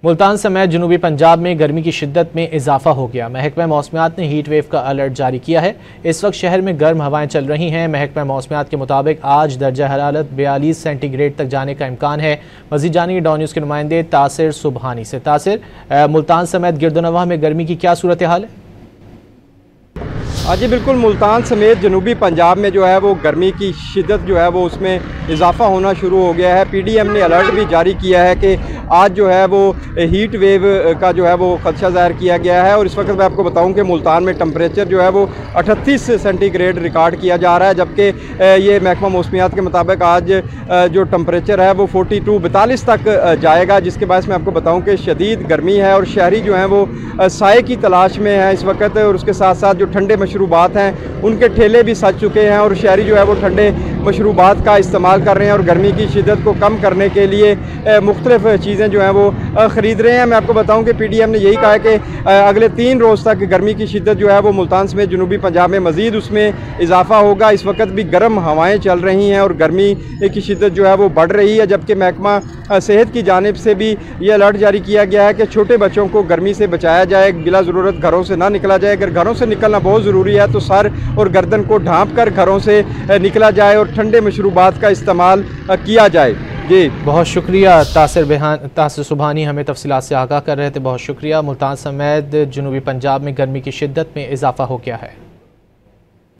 मुल्तान समेत जनूबी पंजाब में गर्मी की शिद्दत में इजाफा हो गया। महकमा मौसमियात ने हीट वेव का अलर्ट जारी किया है। इस वक्त शहर में गर्म हवाएं चल रही हैं। महकमा मौसमियात के मुताबिक आज दर्जा हरारत 42 सेंटीग्रेड तक जाने का इम्कान है। मजीद जानेंगे डॉन न्यूज़ के नुमाइंदे तासिर सुबहानी से। तासिर, मुल्तान समेत गिरदोनवाह में गर्मी की क्या सूरत हाल है? जी बिल्कुल, मुल्तान समेत जनूबी पंजाब में जो है वो गर्मी की शिद्दत जो है वो उसमें इजाफा होना शुरू हो गया है। पीडीएम ने अलर्ट भी जारी किया है कि आज जो है वो हीट वेव का जो है वो खदशा ज़ाहिर किया गया है। और इस वक्त मैं आपको बताऊं कि मुल्तान में टम्परेचर जो है वो 38 सेंटीग्रेड रिकॉर्ड किया जा रहा है, जबकि ये महकमा मौसमियात के मुताबिक आज जो टम्परेचर है वो 42 तक जाएगा, जिसके बाद मैं आपको बताऊँ कि शदीद गर्मी है और शहरी जो हैं वो साए की तलाश में है इस वक्त। और उसके साथ साथ जो ठंडे मशरूबात हैं उनके ठेले भी सज चुके हैं और शहरी जो है वो ठंडे मशरूबात का इस्तेमाल कर रहे हैं और गर्मी की शिद्दत को कम करने के लिए मुख्तलिफ चीज़ें जो हैं वो ख़रीद रहे हैं। मैं आपको बताऊं कि पीडीएम ने यही कहा है कि अगले 3 रोज़ तक गर्मी की शिद्दत जो है वो मुल्तान समेत जनूबी पंजाब में मज़ीद उसमें इजाफा होगा। इस वक्त भी गर्म हवाएँ चल रही हैं और गर्मी की शिद्दत जो है वो बढ़ रही है, जबकि महकमा सेहत की जानिब से भी ये अलर्ट जारी किया गया है कि छोटे बच्चों को गर्मी से बचाया जाए, बिला ज़रूरत घरों से ना निकला जाए। अगर घरों से निकलना बहुत ज़रूरी है तो सर और गर्दन को ढाँप कर घरों से निकला जाए और ठंडे मशरूबात का इस्तेमाल किया जाए। जी बहुत शुक्रिया तासिर सुबहानी, हमें तफसीलात से आगाह कर रहे थे। बहुत शुक्रिया। मुल्तान समेत जनूबी पंजाब में गर्मी की शिद्दत में इजाफा हो गया है।